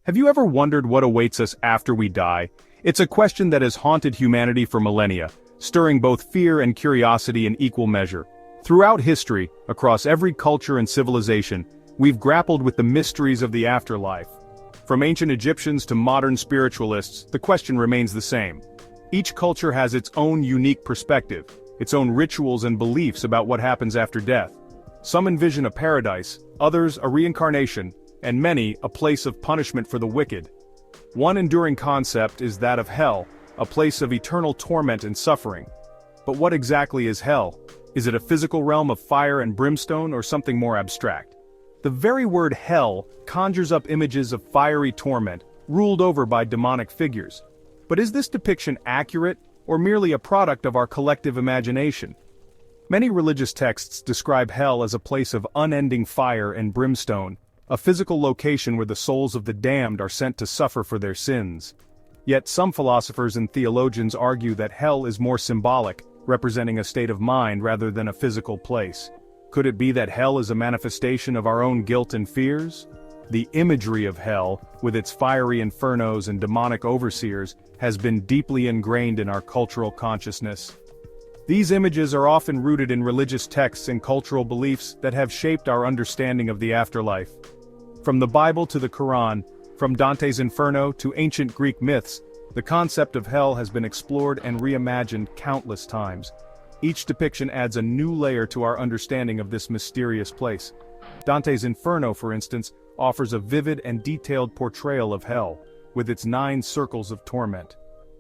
Have you ever wondered what awaits us after we die? It's a question that has haunted humanity for millennia, stirring both fear and curiosity in equal measure. Throughout history, across every culture and civilization, we've grappled with the mysteries of the afterlife. From ancient Egyptians to modern spiritualists, the question remains the same. Each culture has its own unique perspective, its own rituals and beliefs about what happens after death. Some envision a paradise, others a reincarnation, and many a place of punishment for the wicked. One enduring concept is that of hell, a place of eternal torment and suffering. But what exactly is hell? Is it a physical realm of fire and brimstone or something more abstract? The very word hell conjures up images of fiery torment, ruled over by demonic figures. But is this depiction accurate, or merely a product of our collective imagination? Many religious texts describe hell as a place of unending fire and brimstone, a physical location where the souls of the damned are sent to suffer for their sins. Yet some philosophers and theologians argue that hell is more symbolic, representing a state of mind rather than a physical place. Could it be that hell is a manifestation of our own guilt and fears? The imagery of hell, with its fiery infernos and demonic overseers, has been deeply ingrained in our cultural consciousness. These images are often rooted in religious texts and cultural beliefs that have shaped our understanding of the afterlife. From the Bible to the Quran, from Dante's Inferno to ancient Greek myths, the concept of hell has been explored and reimagined countless times. Each depiction adds a new layer to our understanding of this mysterious place. Dante's Inferno, for instance, offers a vivid and detailed portrayal of hell, with its 9 circles of torment.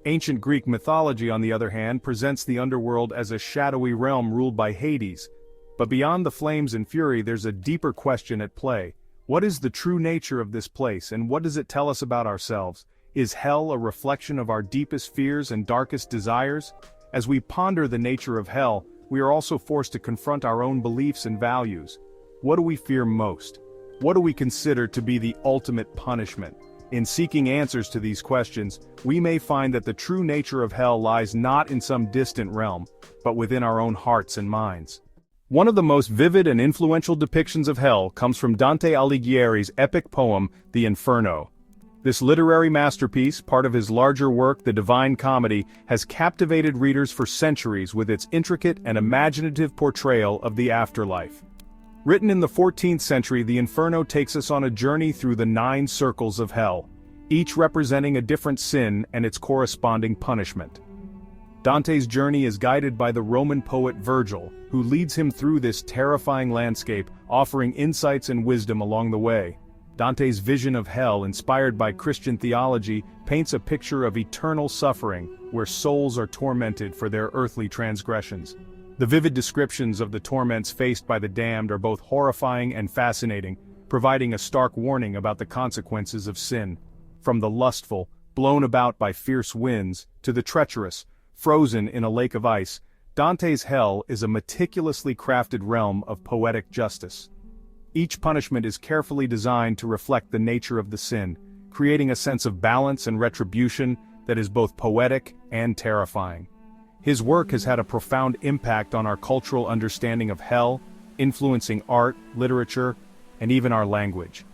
Ancient Greek mythology, on the other hand, presents the underworld as a shadowy realm ruled by Hades. But beyond the flames and fury, there's a deeper question at play. What is the true nature of this place, and what does it tell us about ourselves? Is hell a reflection of our deepest fears and darkest desires? As we ponder the nature of hell, we are also forced to confront our own beliefs and values. What do we fear most? What do we consider to be the ultimate punishment? In seeking answers to these questions, we may find that the true nature of hell lies not in some distant realm, but within our own hearts and minds. One of the most vivid and influential depictions of hell comes from Dante Alighieri's epic poem, The Inferno. This literary masterpiece, part of his larger work, The Divine Comedy, has captivated readers for centuries with its intricate and imaginative portrayal of the afterlife. Written in the 14th century, The Inferno takes us on a journey through the 9 circles of hell, each representing a different sin and its corresponding punishment. Dante's journey is guided by the Roman poet Virgil, who leads him through this terrifying landscape, offering insights and wisdom along the way. Dante's vision of hell, inspired by Christian theology, paints a picture of eternal suffering, where souls are tormented for their earthly transgressions. The vivid descriptions of the torments faced by the damned are both horrifying and fascinating, providing a stark warning about the consequences of sin. From the lustful, blown about by fierce winds, to the treacherous, frozen in a lake of ice, Dante's hell is a meticulously crafted realm of poetic justice. Each punishment is carefully designed to reflect the nature of the sin, creating a sense of balance and retribution that is both poetic and terrifying. His work has had a profound impact on our cultural understanding of hell, influencing art, literature, and even our language.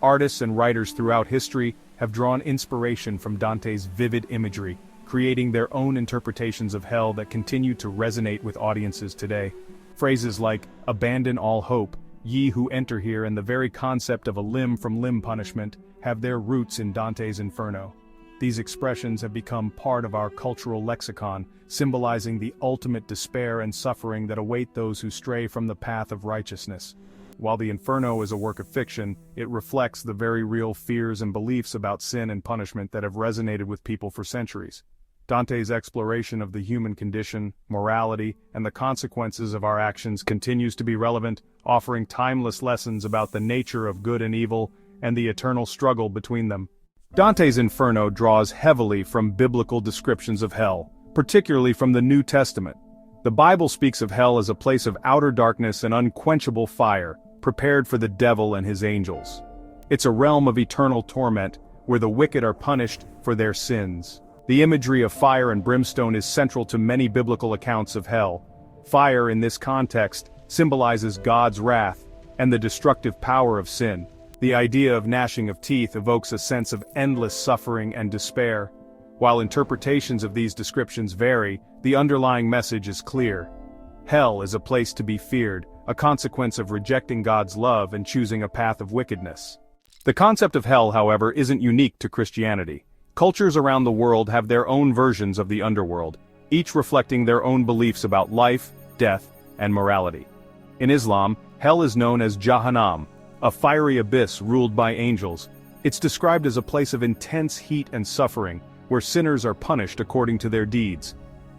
Artists and writers throughout history have drawn inspiration from Dante's vivid imagery, creating their own interpretations of hell that continue to resonate with audiences today. Phrases like, "Abandon all hope," "Ye who enter here," and the very concept of a limb-from-limb punishment have their roots in Dante's Inferno. These expressions have become part of our cultural lexicon, symbolizing the ultimate despair and suffering that await those who stray from the path of righteousness. While the Inferno is a work of fiction, it reflects the very real fears and beliefs about sin and punishment that have resonated with people for centuries. Dante's exploration of the human condition, morality, and the consequences of our actions continues to be relevant, offering timeless lessons about the nature of good and evil, and the eternal struggle between them. Dante's Inferno draws heavily from biblical descriptions of hell, particularly from the New Testament. The Bible speaks of hell as a place of outer darkness and unquenchable fire, prepared for the devil and his angels. It's a realm of eternal torment, where the wicked are punished for their sins. The imagery of fire and brimstone is central to many biblical accounts of hell. Fire, in this context, symbolizes God's wrath and the destructive power of sin. The idea of gnashing of teeth evokes a sense of endless suffering and despair. While interpretations of these descriptions vary, the underlying message is clear. Hell is a place to be feared, a consequence of rejecting God's love and choosing a path of wickedness. The concept of hell, however, isn't unique to Christianity. Cultures around the world have their own versions of the underworld, each reflecting their own beliefs about life, death, and morality. In Islam, hell is known as Jahannam, a fiery abyss ruled by angels. It's described as a place of intense heat and suffering, where sinners are punished according to their deeds.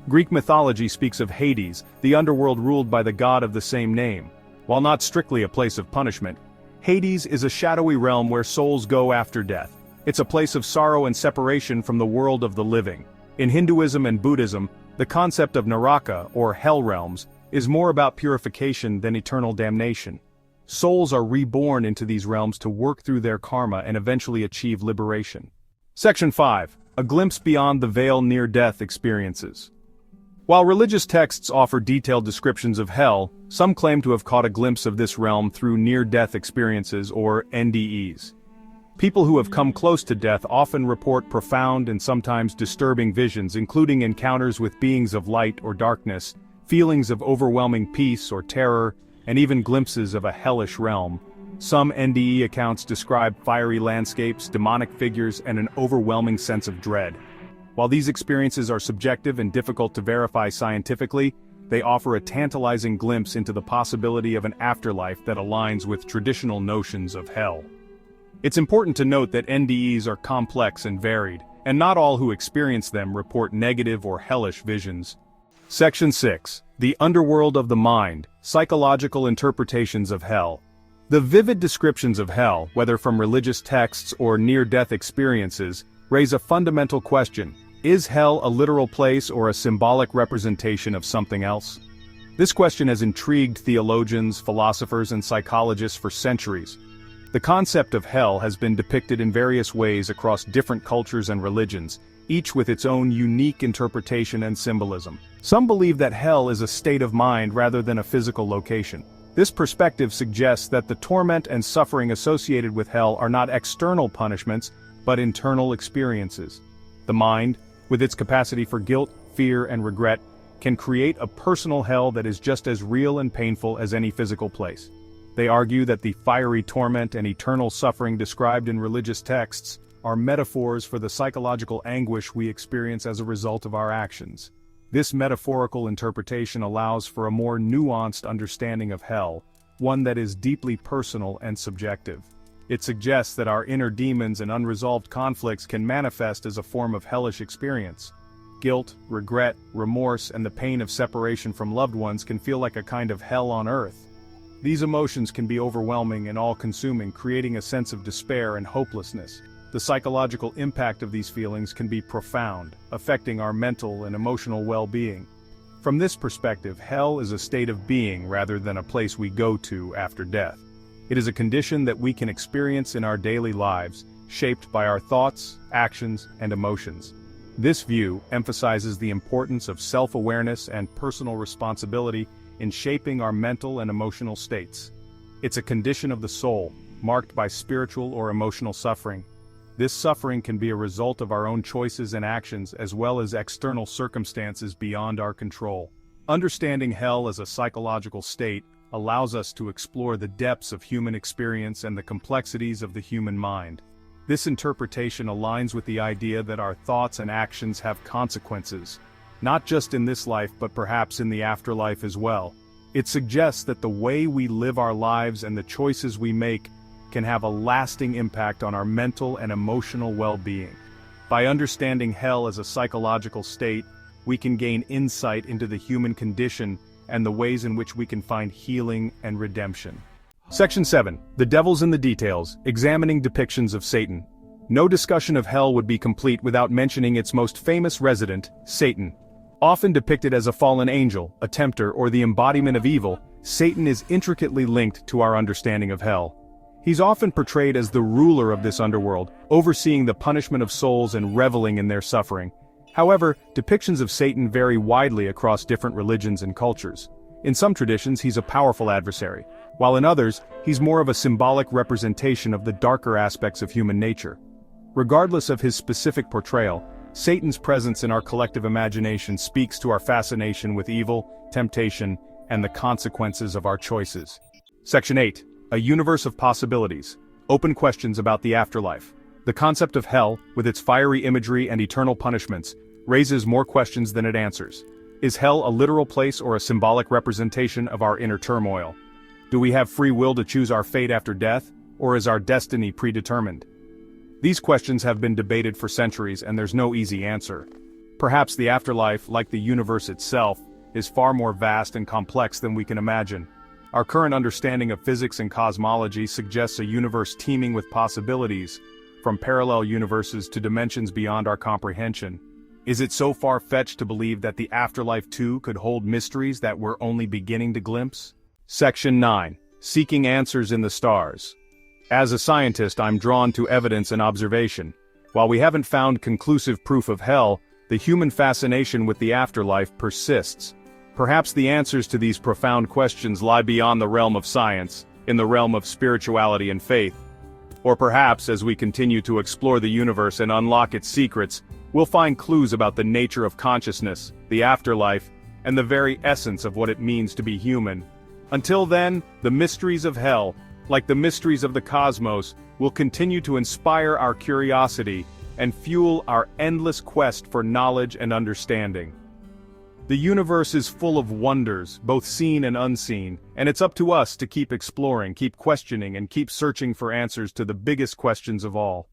Greek mythology speaks of Hades, the underworld ruled by the god of the same name. While not strictly a place of punishment, Hades is a shadowy realm where souls go after death. It's a place of sorrow and separation from the world of the living. In Hinduism and Buddhism, the concept of Naraka, or hell realms, is more about purification than eternal damnation. Souls are reborn into these realms to work through their karma and eventually achieve liberation. Section 5. A glimpse beyond the veil near-death experiences. While religious texts offer detailed descriptions of hell, some claim to have caught a glimpse of this realm through near-death experiences, or NDEs. People who have come close to death often report profound and sometimes disturbing visions, including encounters with beings of light or darkness, feelings of overwhelming peace or terror, and even glimpses of a hellish realm. Some NDE accounts describe fiery landscapes, demonic figures, and an overwhelming sense of dread. While these experiences are subjective and difficult to verify scientifically, they offer a tantalizing glimpse into the possibility of an afterlife that aligns with traditional notions of hell. It's important to note that NDEs are complex and varied, and not all who experience them report negative or hellish visions. Section 6. The Underworld of the Mind, Psychological Interpretations of Hell. The vivid descriptions of hell, whether from religious texts or near-death experiences, raise a fundamental question: is hell a literal place or a symbolic representation of something else? This question has intrigued theologians, philosophers, and psychologists for centuries. The concept of hell has been depicted in various ways across different cultures and religions, each with its own unique interpretation and symbolism. Some believe that hell is a state of mind rather than a physical location. This perspective suggests that the torment and suffering associated with hell are not external punishments, but internal experiences. The mind, with its capacity for guilt, fear, and regret, can create a personal hell that is just as real and painful as any physical place. They argue that the fiery torment and eternal suffering described in religious texts are metaphors for the psychological anguish we experience as a result of our actions. This metaphorical interpretation allows for a more nuanced understanding of hell, one that is deeply personal and subjective. It suggests that our inner demons and unresolved conflicts can manifest as a form of hellish experience. Guilt, regret, remorse, and the pain of separation from loved ones can feel like a kind of hell on earth. These emotions can be overwhelming and all-consuming, creating a sense of despair and hopelessness. The psychological impact of these feelings can be profound, affecting our mental and emotional well-being. From this perspective, hell is a state of being rather than a place we go to after death. It is a condition that we can experience in our daily lives, shaped by our thoughts, actions, and emotions. This view emphasizes the importance of self-awareness and personal responsibility in shaping our mental and emotional states. It's a condition of the soul, marked by spiritual or emotional suffering. This suffering can be a result of our own choices and actions as well as external circumstances beyond our control. Understanding hell as a psychological state allows us to explore the depths of human experience and the complexities of the human mind. This interpretation aligns with the idea that our thoughts and actions have consequences, not just in this life but perhaps in the afterlife as well. It suggests that the way we live our lives and the choices we make can have a lasting impact on our mental and emotional well-being. By understanding hell as a psychological state, we can gain insight into the human condition and the ways in which we can find healing and redemption. Section 7. The Devil's in the Details, Examining Depictions of Satan. No discussion of hell would be complete without mentioning its most famous resident, Satan. Often depicted as a fallen angel, a tempter, or the embodiment of evil, Satan is intricately linked to our understanding of hell. He's often portrayed as the ruler of this underworld, overseeing the punishment of souls and reveling in their suffering. However, depictions of Satan vary widely across different religions and cultures. In some traditions, he's a powerful adversary, while in others, he's more of a symbolic representation of the darker aspects of human nature. Regardless of his specific portrayal, Satan's presence in our collective imagination speaks to our fascination with evil, temptation, and the consequences of our choices. Section 8. A universe of possibilities. Open questions about the afterlife. The concept of hell, with its fiery imagery and eternal punishments, raises more questions than it answers. Is hell a literal place or a symbolic representation of our inner turmoil? Do we have free will to choose our fate after death, or is our destiny predetermined? These questions have been debated for centuries and there's no easy answer. Perhaps the afterlife, like the universe itself, is far more vast and complex than we can imagine. Our current understanding of physics and cosmology suggests a universe teeming with possibilities, from parallel universes to dimensions beyond our comprehension. Is it so far-fetched to believe that the afterlife too could hold mysteries that we're only beginning to glimpse? Section 9. Seeking answers in the stars. As a scientist, I'm drawn to evidence and observation. While we haven't found conclusive proof of hell, the human fascination with the afterlife persists. Perhaps the answers to these profound questions lie beyond the realm of science, in the realm of spirituality and faith. Or perhaps, as we continue to explore the universe and unlock its secrets, we'll find clues about the nature of consciousness, the afterlife, and the very essence of what it means to be human. Until then, the mysteries of hell, like the mysteries of the cosmos, will continue to inspire our curiosity and fuel our endless quest for knowledge and understanding. The universe is full of wonders, both seen and unseen, and it's up to us to keep exploring, keep questioning, and keep searching for answers to the biggest questions of all.